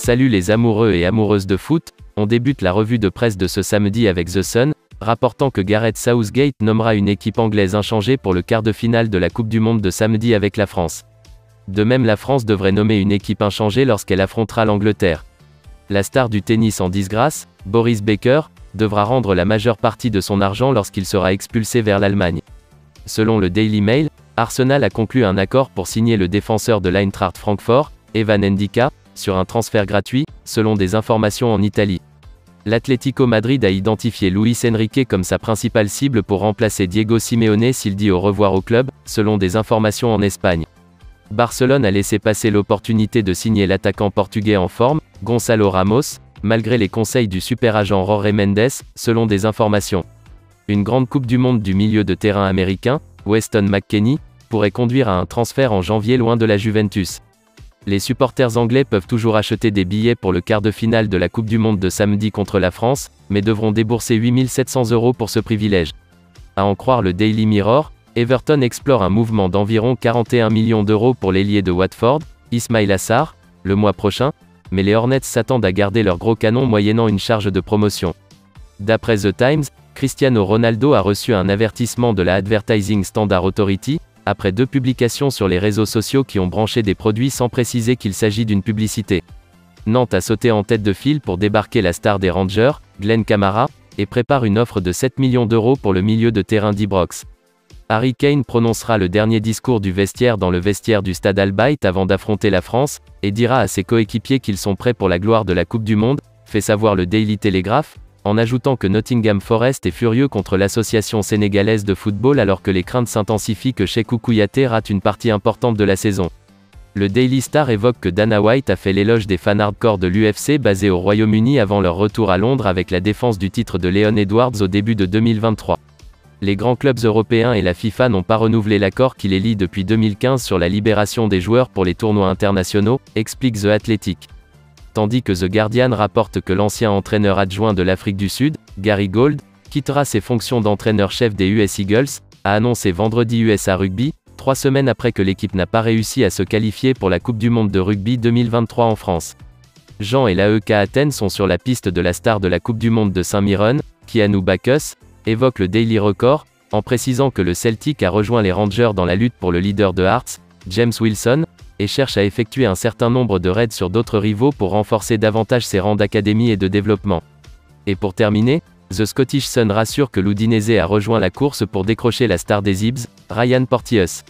Salut les amoureux et amoureuses de foot, on débute la revue de presse de ce samedi avec The Sun, rapportant que Gareth Southgate nommera une équipe anglaise inchangée pour le quart de finale de la Coupe du Monde de samedi avec la France. De même, la France devrait nommer une équipe inchangée lorsqu'elle affrontera l'Angleterre. La star du tennis en disgrâce, Boris Becker, devra rendre la majeure partie de son argent lorsqu'il sera expulsé vers l'Allemagne. Selon le Daily Mail, Arsenal a conclu un accord pour signer le défenseur de l'Eintracht Francfort, Evan Ndicka, sur un transfert gratuit, selon des informations en Italie. L'Atlético Madrid a identifié Luis Enrique comme sa principale cible pour remplacer Diego Simeone s'il dit au revoir au club, selon des informations en Espagne. Barcelone a laissé passer l'opportunité de signer l'attaquant portugais en forme, Gonçalo Ramos, malgré les conseils du super agent Jorge Mendes, selon des informations. Une grande coupe du monde du milieu de terrain américain, Weston McKennie, pourrait conduire à un transfert en janvier loin de la Juventus. Les supporters anglais peuvent toujours acheter des billets pour le quart de finale de la Coupe du Monde de samedi contre la France, mais devront débourser 8 700 € pour ce privilège. À en croire le Daily Mirror, Everton explore un mouvement d'environ 41 millions d'euros pour l'ailier de Watford, Ismaïla Sarr, le mois prochain, mais les Hornets s'attendent à garder leur gros canon moyennant une charge de promotion. D'après The Times, Cristiano Ronaldo a reçu un avertissement de la Advertising Standard Authority, après 2 publications sur les réseaux sociaux qui ont branché des produits sans préciser qu'il s'agit d'une publicité. Nantes a sauté en tête de file pour débarquer la star des Rangers, Glenn Kamara, et prépare une offre de 7 millions d'euros pour le milieu de terrain d'Ibrox. Harry Kane prononcera le dernier discours du vestiaire dans le vestiaire du stade Al-Bayt avant d'affronter la France, et dira à ses coéquipiers qu'ils sont prêts pour la gloire de la Coupe du Monde, fait savoir le Daily Telegraph, en ajoutant que Nottingham Forest est furieux contre l'association sénégalaise de football alors que les craintes s'intensifient que Cheikhou Kouyaté rate une partie importante de la saison. Le Daily Star évoque que Dana White a fait l'éloge des fans hardcore de l'UFC basés au Royaume-Uni avant leur retour à Londres avec la défense du titre de Leon Edwards au début de 2023. Les grands clubs européens et la FIFA n'ont pas renouvelé l'accord qui les lie depuis 2015 sur la libération des joueurs pour les tournois internationaux, explique The Athletic. Tandis que The Guardian rapporte que l'ancien entraîneur adjoint de l'Afrique du Sud, Gary Gold, quittera ses fonctions d'entraîneur-chef des US Eagles, a annoncé vendredi USA Rugby, 3 semaines après que l'équipe n'a pas réussi à se qualifier pour la Coupe du Monde de rugby 2023 en France. Jean et l'AEK Athènes sont sur la piste de la star de la Coupe du Monde de Saint-Mirren, Keanu Bacchus, évoque le Daily Record, en précisant que le Celtic a rejoint les Rangers dans la lutte pour le leader de Hearts, James Wilson, et cherche à effectuer un certain nombre de raids sur d'autres rivaux pour renforcer davantage ses rangs d'académie et de développement. Et pour terminer, The Scottish Sun rassure que l'Udinese a rejoint la course pour décrocher la star des Hibs, Ryan Porteous.